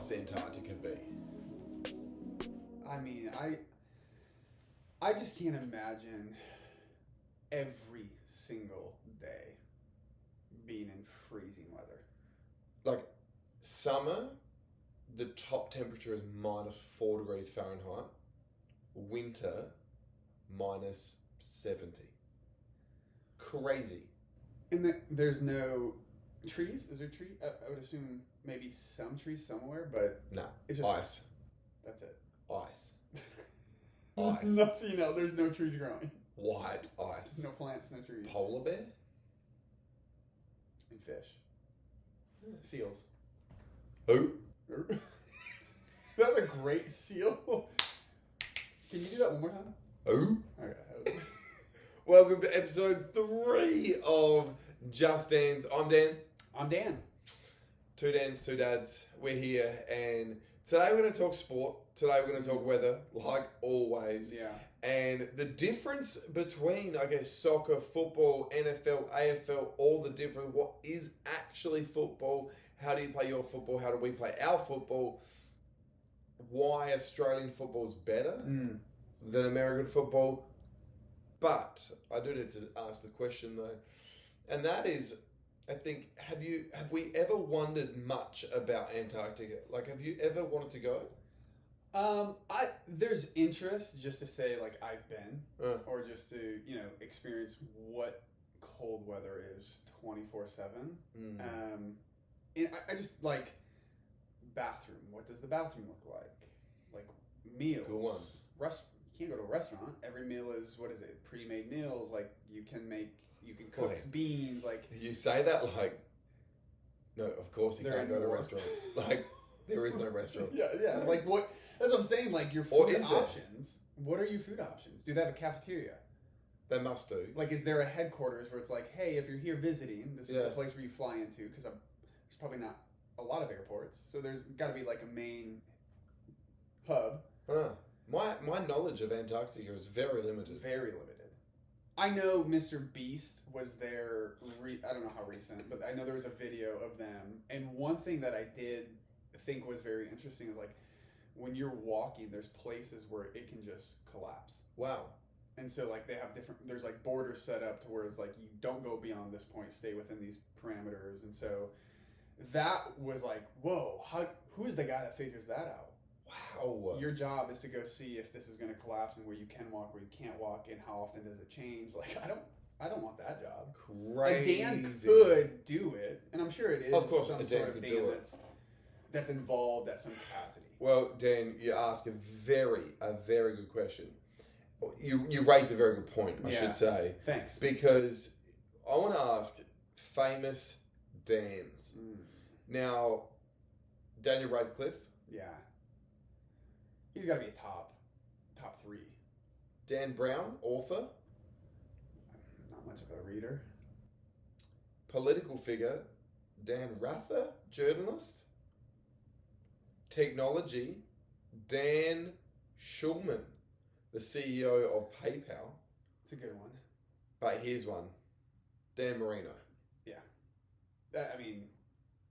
must Antarctica be? I mean, I just can't imagine every single day being in freezing weather. Like, summer, the top temperature is -4 degrees Fahrenheit. Winter, -70. Crazy. And there's no trees? Is there trees? I would assume maybe some trees somewhere, but No. it's just Ice. That's it. Ice. Ice. Nothing else. There's no trees growing. White ice. No plants, no trees. Polar bear? And fish. Seals. Who? That's a great seal. Can you do that one more time? Who? Okay. Welcome to episode 3 of Just Dans. I'm Dan. I'm Dan. 2 Dans, 2 Dads. We're here, and today we're going to talk sport. Today we're going to talk weather, like always. Yeah. And the difference between, I guess, soccer, football, NFL, AFL, all the different, what is actually football, how do you play your football, how do we play our football, why Australian football is better than American football. But I do need to ask the question though, and that is, I think, have we ever wondered much about Antarctica? Like, have you ever wanted to go? There's interest just to say like I've been, or just to experience what cold weather is 24/7. And I just like bathroom. What does the bathroom look like? Like meals. Good one. You can't go to a restaurant. Every meal is pre-made meals. Like you can cook beans. Like you say that like, no, of course you can't go to a restaurant. Like there is no restaurant. Yeah. Like what? That's what I'm saying. Like your food options. What are your food options? Do they have a cafeteria? They must do. Like, is there a headquarters where it's like, hey, if you're here visiting, this is the place where you fly into? Because there's probably not a lot of airports, so there's got to be like a main hub. My knowledge of Antarctica is very limited. Very limited. I know Mr. Beast was there. I don't know how recent, but I know there was a video of them. And one thing that I did think was very interesting is like when you're walking, there's places where it can just collapse. Wow. And so like they have there's like borders set up to where it's like you don't go beyond this point, stay within these parameters. And so that was like, whoa, who's the guy that figures that out? Wow. Your job is to go see if this is going to collapse and where you can walk, where you can't walk, and how often does it change. Like I don't want that job. Crazy. A Dan could do it, and I'm sure it is. Of course, some sort of Dan that's involved at some capacity. Well, Dan, you ask a very good question. You raised a very good point, I should say. Thanks. Because I want to ask famous Dans. Now, Daniel Radcliffe. Yeah. He's got to be a top 3. Dan Brown, author. Not much of a reader. Political figure, Dan Rather, journalist. Technology, Dan Schulman, the CEO of PayPal. It's a good one. But here's one. Dan Marino. Yeah.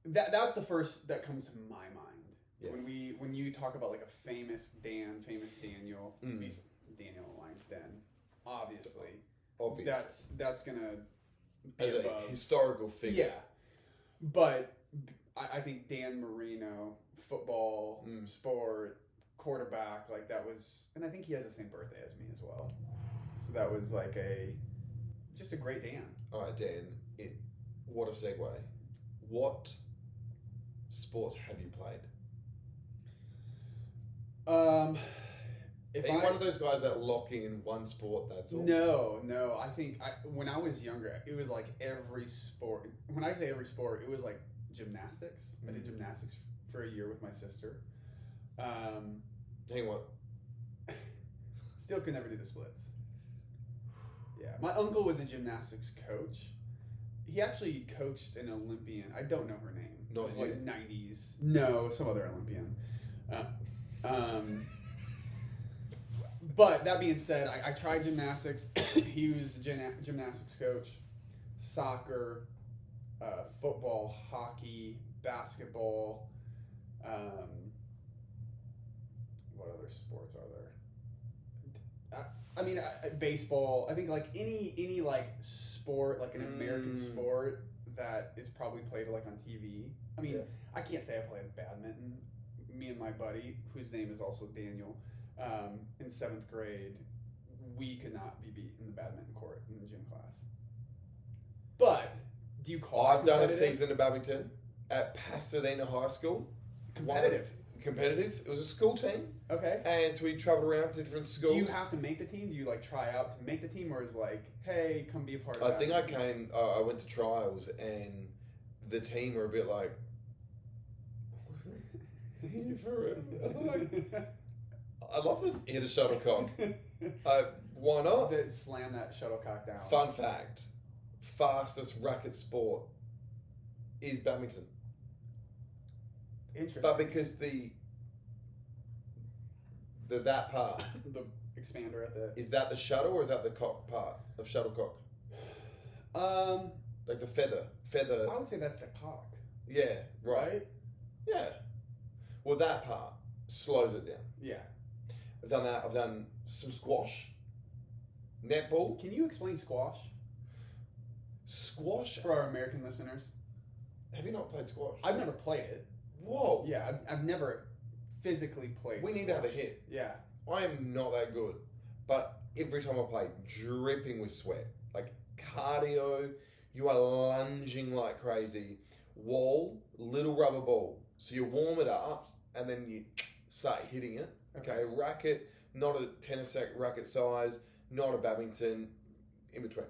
That's the first that comes to my mind. Yeah. When you talk about like a famous Daniel, Daniel Weinstein, obviously. That's gonna be as above. A historical figure. Yeah. But I think Dan Marino, football, sport, quarterback, like that was, and I think he has the same birthday as me as well. So that was like just a great Dan. All right, Dan, what a segue. What sports have you played? Are you one of those guys that lock in one sport, that's all? No. I think when I was younger, it was like every sport. When I say every sport, it was like gymnastics. I did gymnastics for a year with my sister. Hang on. Still could never do the splits. Yeah. My uncle was a gymnastics coach. He actually coached an Olympian. I don't know her name. Not you? Like 90s. No, some other Olympian. But that being said, I tried gymnastics. He was a gymnastics coach. Soccer, football, hockey, basketball. What other sports are there? I mean, baseball. I think like any like sport, like an American sport that is probably played like on TV. I mean, I can't say I played badminton. Me and my buddy, whose name is also Daniel, in 7th grade, we could not be beat in the badminton court in the gym class. But do you call I've done a season of badminton at Pasadena High School. Competitive. It was a school team. Okay. And so we traveled around to different schools. Do you have to make the team? Do you like try out to make the team, or is like, hey, come be a part of I think I went to trials, and the team were a bit like, I'd love to hit a shuttlecock. Why not? Slam that shuttlecock down. Fun fact: fastest racket sport is badminton. Interesting. But because that part, the expander at the is that the shuttle or is that the cock part of shuttlecock? Like the feather. I would say that's the cock. Yeah. Right. Yeah. Well, that part slows it down. Yeah. I've done that. I've done some squash, netball. Can you explain squash? Squash for our American listeners. Have you not played squash? I've never played it. Whoa. Yeah, I've never physically played. We need to have a hit. Yeah. I am not that good, but every time I play, dripping with sweat, like cardio. You are lunging like crazy. Wall, little rubber ball. So you warm it up and then you start hitting it. Okay, racket, not a tennis racket size, not a badminton, in between.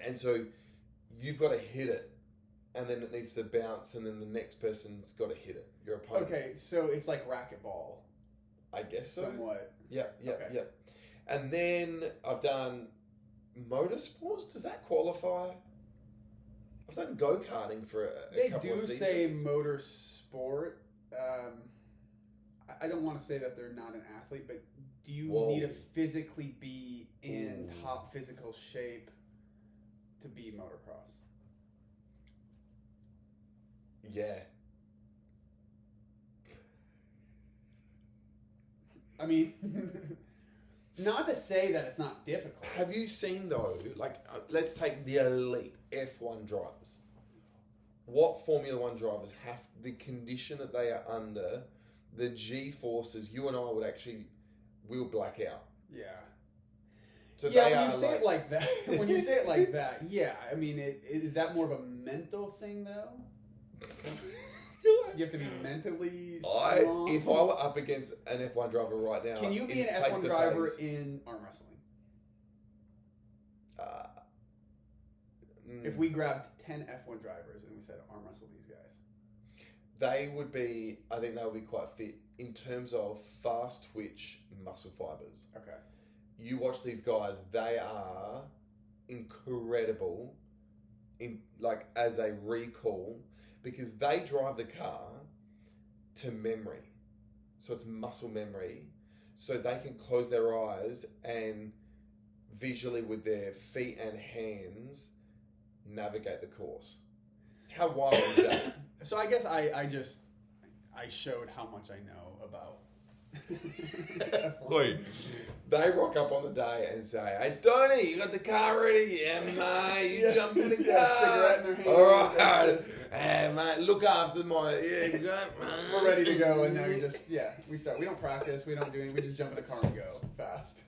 And so you've got to hit it, and then it needs to bounce, and then the next person's got to hit it. Your opponent. Okay, so it's like racquetball. I guess so. Somewhat. Yeah. And then I've done motorsports. Does that qualify? I've done go-karting for a couple of seasons. They do say motorsport. I don't want to say that they're not an athlete, but do you need to physically be in top physical shape to be motocross? Yeah. I mean, not to say that it's not difficult. Have you seen, though, like, let's take the elite F1 drivers. What Formula 1 drivers have, the condition that they are under, the G-forces, you and I we'll black out. Yeah. So when you say it like that, yeah. I mean, is that more of a mental thing, though? You have to be mentally strong. If I were up against an F1 driver right now... Can you be an F1 driver in arm wrestling? If we grabbed 10 F1 drivers and we said arm wrestle these guys. I think they would be quite fit in terms of fast twitch muscle fibers. Okay. You watch these guys, they are incredible as a recall because they drive the car to memory. So it's muscle memory. So they can close their eyes and visually with their feet and hands navigate the course. How wild is that? So I guess I showed how much I know about. Wait, they rock up on the day and say, "Hey, Tony, you got the car ready? Yeah, mate. You jump in the car. Cigarette in their hand. All right. Hey, mate, look after my. Yeah, you got. We're ready to go, and now we start. We don't practice. We don't do anything. We just jump in the car and go fast.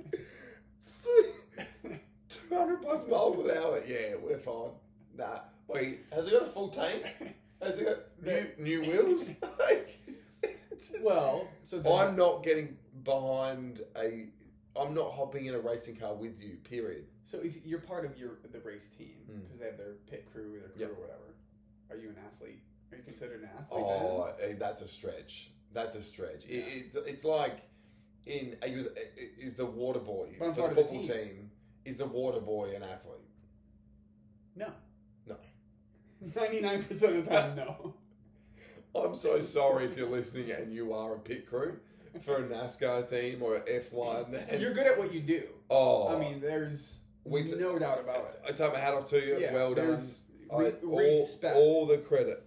200 plus miles an hour. Yeah, we're fine. Nah. Wait, has it got a full tank? Has it got new wheels? Well, I'm not getting behind I'm not hopping in a racing car with you, period. So if you're part of the race team, because they have their pit crew, or whatever, are you an athlete? Are you considered an athlete? Hey, that's a stretch. Yeah. It's like is the water boy for the football team? Is the water boy an athlete? No. 99% of the time, no. I'm so sorry if you're listening and you are a pit crew for a NASCAR team or an F1. You're good at what you do. Oh, I mean, there's no doubt about it. I take my hat off to you. Yeah, well done. Respect. All the credit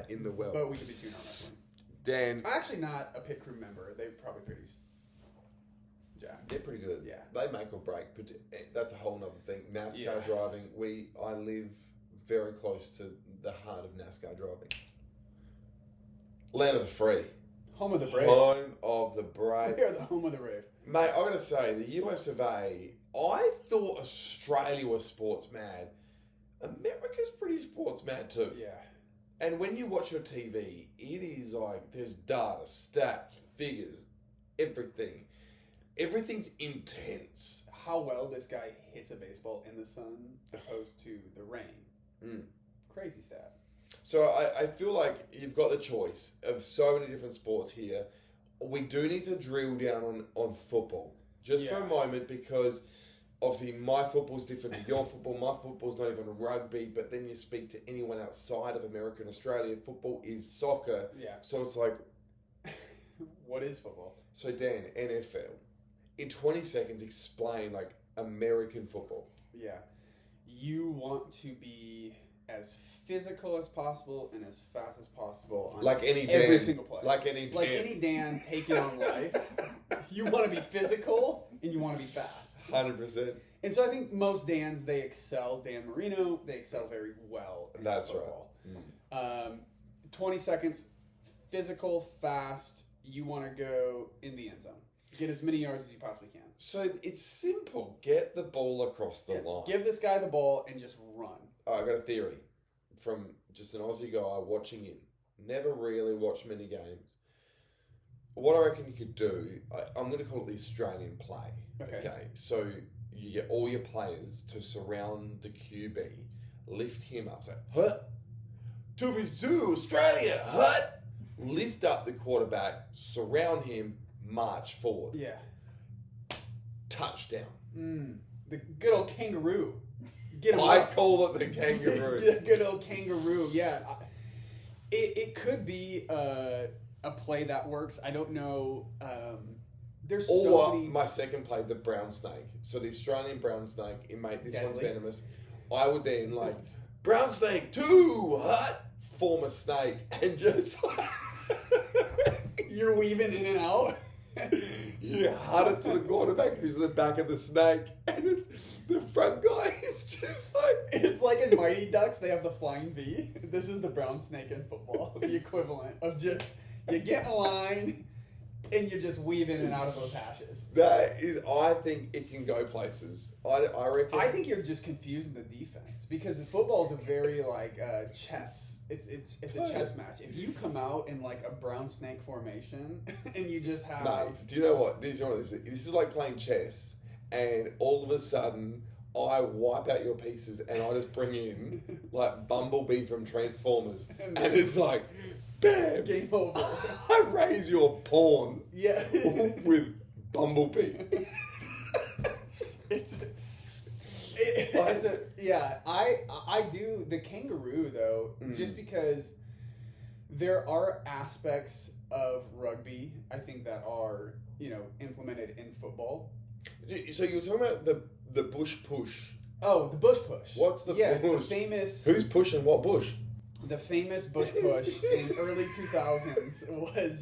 in the world. But we could be tuned on wrestling. Dan, I'm actually not a pit crew member. They're probably pretty jacked. they're pretty good. Yeah. They make or break, but that's a whole nother thing. NASCAR Yeah. driving, I live very close to the heart of NASCAR driving. Land of the free. Home of the brave. Home of the brave. We are the home of the brave. Mate, I gotta say, the US of A, I thought Australia was sports mad. America's pretty sports mad too. Yeah. And when you watch your TV, it is like there's data, stats, figures, everything. Everything's intense. How well this guy hits a baseball in the sun opposed to the rain. Crazy stat. So I feel like you've got the choice of so many different sports here. We do need to drill down on football just for a moment, because obviously my football's different to your football. My football's not even rugby, but then you speak to anyone outside of America and Australia, football is soccer. Yeah. So it's like... What is football? So Dan, NFL. In 20 seconds, explain like American football. Yeah. You want to be as physical as possible and as fast as possible on Like any Dan. every single play. Like any Dan taking on life. You want to be physical and you want to be fast. 100%. And so I think most Dans, they excel. Dan Marino, they excel very well in That's football. right. 20 seconds, physical, fast. You want to go in the end zone. Get as many yards as you possibly can. So it's simple. Get the ball across the line. Give this guy the ball and just run. I got a theory from just an Aussie guy watching in. Never really watched many games. What I reckon you could do, I'm going to call it the Australian play. Okay. So you get all your players to surround the QB, lift him up, say, hut, 2v2, Australia, hut. Lift up the quarterback, surround him, march forward. Yeah. Touchdown. The good old kangaroo. Get him I up. call it the kangaroo. The good old kangaroo. Yeah. It could be a play that works. I don't know. There's so many. My second play, the brown snake. So the Australian brown snake, mate, this one's Deadly. venomous. I would then like, brown snake, 2, hut, form a snake, and just You're weaving in and out. you hut it to the quarterback who's in the back of the snake, and it's, the front guy is just like... It's like in Mighty Ducks, they have the flying V. This is the brown snake in football. The equivalent of just, you get in a line, and you just weave in and out of those hashes. That is, I think it can go places. I reckon... I think you're just confusing the defense, because football is a very, like, chess. It's a chess match. If you come out in, like, a brown snake formation, and you just have... Mate, do you know what? This is like playing chess, and all of a sudden, I wipe out your pieces, and I just bring in, like, Bumblebee from Transformers, and it's like, bam! Game over. I raise your pawn Yeah. with Bumblebee. I do the kangaroo though, just because there are aspects of rugby I think that are implemented in football. So you were talking about the bush push. Oh, the bush push. What's the It's bush? the famous. Who's pushing what bush? The famous bush push in early 2000s was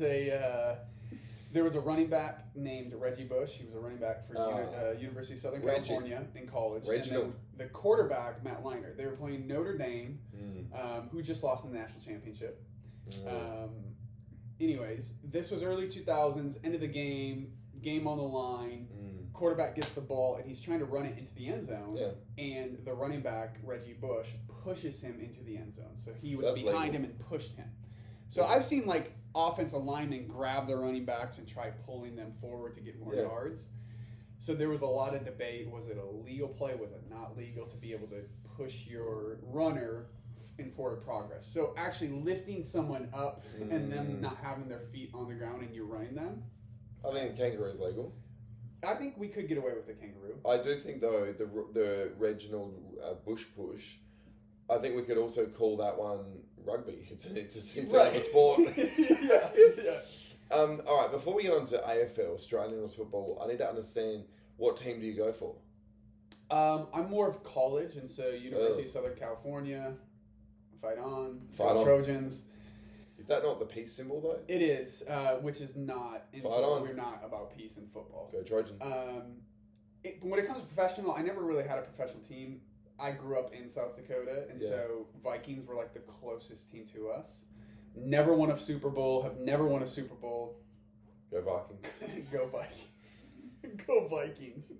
there was a running back named Reggie Bush. He was a running back for University of Southern California in college. Reginald. And then the quarterback, Matt Liner. They were playing Notre Dame, who just lost in the national championship. Anyways, this was early 2000s, end of the game on the line. Quarterback gets the ball, and he's trying to run it into the end zone. Yeah. And the running back, Reggie Bush, pushes him into the end zone. So he was That's behind legal. him and pushed him. So I've seen like offensive linemen grab their running backs and try pulling them forward to get more yards. So there was a lot of debate. Was it a legal play? Was it not legal to be able to push your runner in forward progress? So actually lifting someone up and them not having their feet on the ground and you're running them. I think a kangaroo is legal. I think we could get away with a kangaroo. I do think though the Reginald bush push, I think we could also call that one rugby. It's another sport. yeah. All right. Before we get on to AFL, Australian Rules football, I need to understand what team do you go for? I'm more of college, and so University of Southern California, Fight on. Trojans. Is that not the peace symbol though? It is, which is not. In Fight football. on. We're not about peace in football. Go Trojans. When it comes to professional, I never really had a professional team. I grew up in South Dakota, and so Vikings were like the closest team to us. Never won a Super Bowl. Have never won a Super Bowl. Go Vikings. Go Vikings. Go Vikings.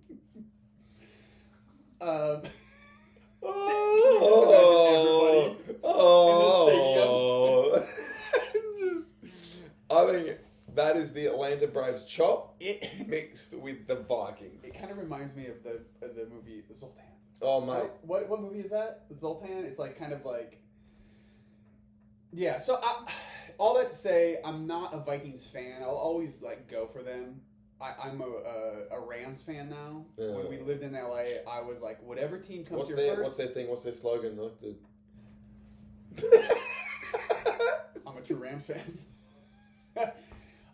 I think that is the Atlanta Braves chop mixed with the Vikings. It kind of reminds me of the movie Zoltan. Oh mate, what movie is that? Zoltan. It's like kind of like So all that to say, I'm not a Vikings fan. I'll always like go for them. I'm a Rams fan now. When we lived in LA, I was like, whatever team comes here first. What's their thing? What's their slogan? Like I'm a true Rams fan.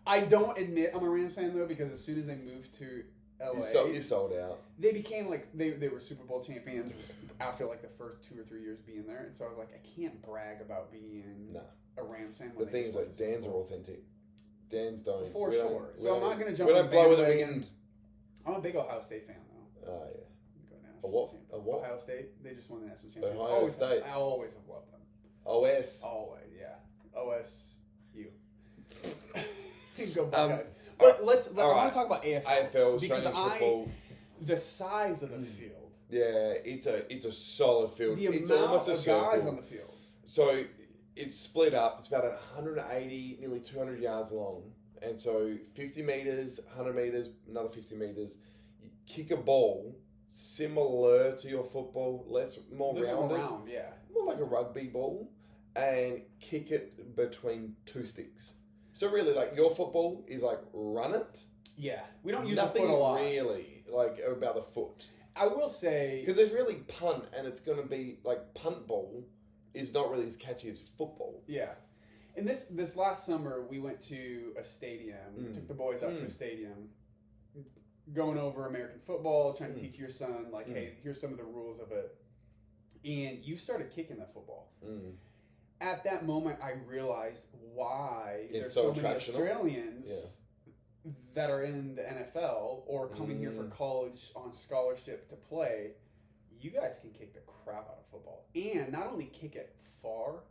I don't admit I'm a Rams fan though, because as soon as they moved to LA, you sold out. They became like they were Super Bowl champions after like the first 2 or 3 years being there, and so I was like, I can't brag about being a Rams fan. The thing is, like, Dan's are authentic. Dan's don't. For sure. So I'm not going to jump. We don't blow with the wind. I'm a big Ohio State fan though. Oh yeah. A what? Ohio State. They just won the national championship. Ohio State. I always have loved them. OS. Always, yeah. OSU. Go Buckeyes. But I want to talk about AFL. AFL, Australian football. The size of the field. Yeah, it's a solid field. It's amount almost a of circle. guys on the field. So it's split up. It's about 180, nearly 200 yards long. And so 50 metres, 100 metres, another 50 metres. You kick a ball similar to your football, more rounded. More like a rugby ball. And kick it between two sticks. So really, like, your football is like run it. Yeah. We don't use Nothing the foot a lot. really, like, about the foot. I will say... Because there's really punt, and it's going to be, like, punt ball is not really as catchy as football. Yeah. And this last summer, we went to a stadium. We took the boys out to a stadium, going over American football, trying to teach your son, like, hey, here's some of the rules of it. And you started kicking that football. At that moment, I realized why there's so many Australians that are in the NFL or coming here for college on scholarship to play. You guys can kick the crap out of football. And not only kick it far,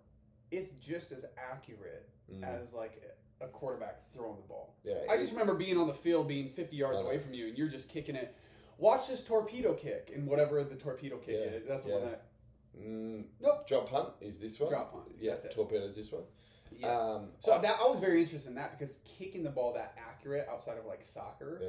it's just as accurate as like a quarterback throwing the ball. Yeah, I just remember being on the field, being 50 yards away from you, and you're just kicking it. Watch this torpedo kick, and whatever the torpedo kick is, that's what that... Nope. Drop punt is this one. Drop punt. Yeah, torpedo is this one. Yeah. I was very interested in that, because kicking the ball that accurate outside of like soccer,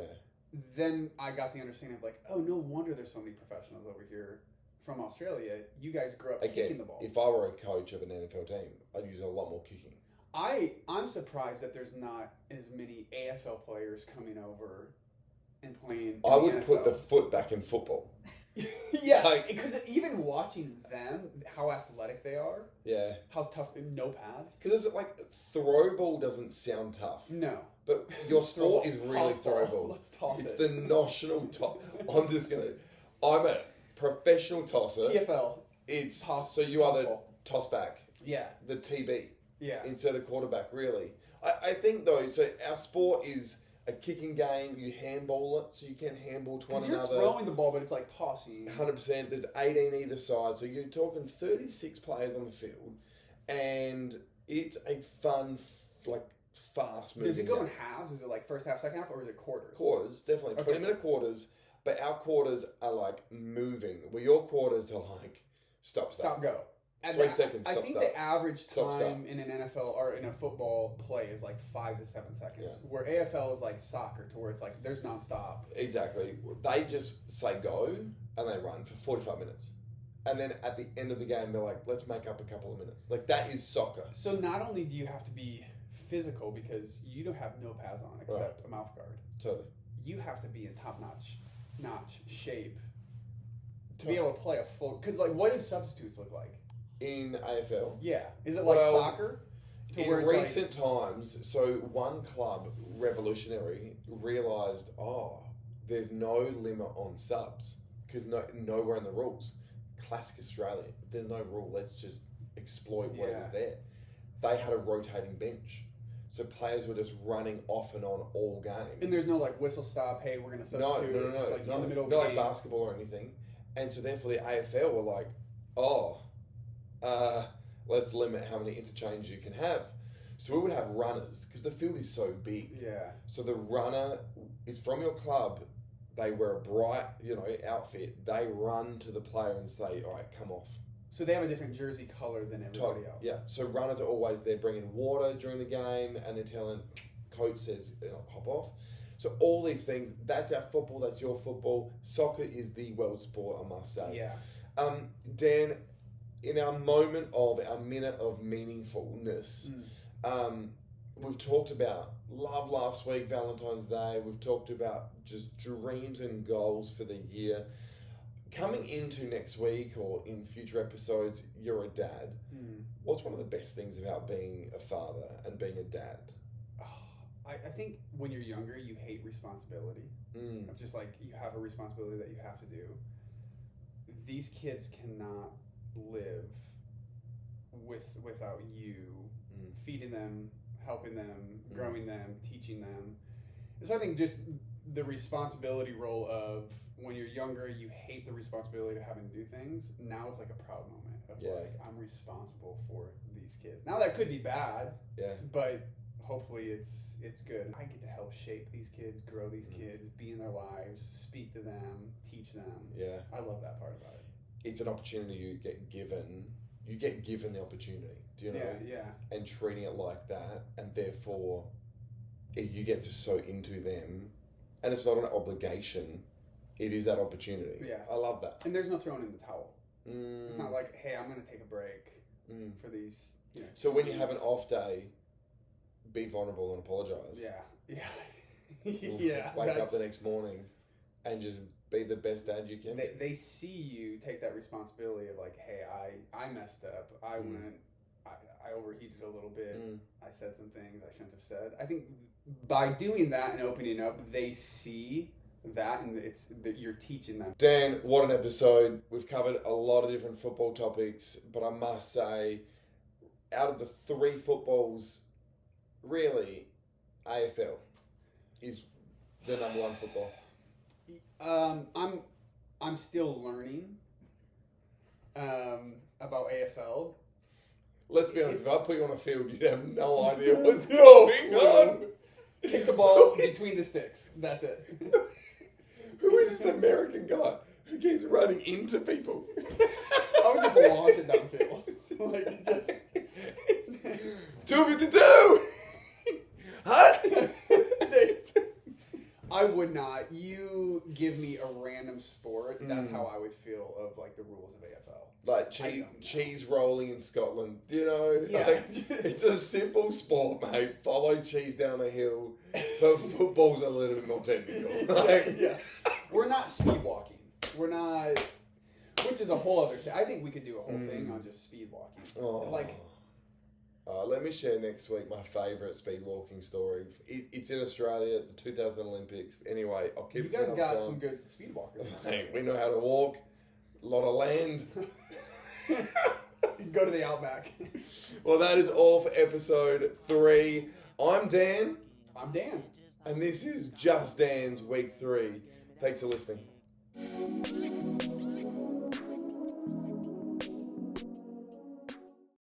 then I got the understanding of like, oh, no wonder there's so many professionals over here from Australia. You guys grew up kicking the ball. If I were a coach of an NFL team, I'd use a lot more kicking. I'm surprised that there's not as many AFL players coming over and playing. I would put the foot back in football. Yeah, because even watching them, how athletic they are. Yeah. How tough, no pads. Because it's like, throw ball doesn't sound tough. No. But your sport is really throw ball. Let's toss it. It's the national toss. I'm a professional tosser. PFL. It's toss, so you are the toss back. Yeah. The TB. Yeah. Instead of quarterback, really. I think though, so our sport is a kicking game. You handball it, so you can handball to one another. You're throwing the ball, but it's like tossing. 100%. There's 18 either side, so you're talking 36 players on the field, and it's a fun, fast moving. Does it go in halves? Is it like first half, second half, or is it quarters? Quarters, definitely. 20-minute quarters, but our quarters are like moving. Well, your quarters are like stop, go. 20 seconds, I think the average time in an NFL or in a football play is like 5 to 7 seconds. Yeah. Where AFL is like soccer, to where it's like there's nonstop. Exactly. They just say go and they run for 45 minutes. And then at the end of the game, they're like, let's make up a couple of minutes. Like, that is soccer. So not only do you have to be physical, because you don't have no pads on except a mouth guard. Totally. You have to be in top-notch shape to be able to play a full... Because, like, what do substitutes look like? In AFL? Yeah. Is it like soccer? In recent times, so one club, Revolutionary, realised, there's no limit on subs, because nowhere in the rules. Classic Australia. If there's no rule, let's just exploit whatever's there. they had a rotating bench. So players were just running off and on all game. And there's no like whistle stop, hey, we're going to substitute. No. It's just like in the middle of not the like game. basketball or anything. And so therefore the AFL were like, let's limit how many interchanges you can have. So we would have runners, because the field is so big. Yeah. So the runner is from your club. They wear a bright, outfit. They run to the player and say, all right, come off. So they have a different jersey color than everybody else. Yeah. So runners are always there bringing water during the game, and they're telling, coach says, hop off. So all these things, that's our football, that's your football. Soccer is the world sport, I must say. Yeah. Dan, in our minute of meaningfulness, we've talked about love last week, Valentine's Day. We've talked about just dreams and goals for the year. Coming into next week or in future episodes, you're a dad. What's one of the best things about being a father and being a dad? I think when you're younger, you hate responsibility. Of just like, you have a responsibility that you have to do. These kids cannot live without you feeding them, helping them, growing them, teaching them. And so I think just the responsibility role of when you're younger, you hate the responsibility of having to do things. Now it's like a proud moment of like, I'm responsible for these kids. Now that could be bad, but hopefully it's good. I get to help shape these kids, grow these kids, be in their lives, speak to them, teach them. Yeah. I love that part about it. It's an opportunity you get given. You get given the opportunity, do you know? Yeah. And treating it like that, and therefore you get to sow into them, and it's not an obligation. It is that opportunity. Yeah. I love that. And there's no throwing in the towel. It's not like, hey, I'm going to take a break for these, So when you have an off day, be vulnerable and apologize. Yeah. Yeah. Wake up the next morning and just be the best dad you can. They see you take that responsibility of like, hey, I messed up. I overheated a little bit. I said some things I shouldn't have said. I think by doing that and opening up, they see that, and it's that you're teaching them. Dan, what an episode. We've covered a lot of different football topics, but I must say, out of the three footballs, really, AFL is the number one football. I'm still learning about AFL. Let's be honest, if I put you on a field, you'd have no idea what's going on. Kick the ball between the sticks. That's it. Who is this American guy who keeps running into people? I would just launch it downfield. Like, just... 252! Huh? I would not. You give me a random sport, that's how I would feel of like the rules of AFL. Like cheese rolling in Scotland, do you know? Yeah. Like, it's a simple sport, mate. Follow cheese down a hill, but football's a little bit more technical. Yeah. We're not speed walking. We're not, which is a whole other thing. I think we could do a whole thing on just speed walking. Let me share next week my favourite speed walking story. It's in Australia at the 2000 Olympics. Anyway, I'll keep it. You guys got some good speed walkers. Hey, we know how to walk. A lot of land. Go to the Outback. Well, that is all for episode 3. I'm Dan. I'm Dan. And this is Just Dan's Week 3. Thanks for listening.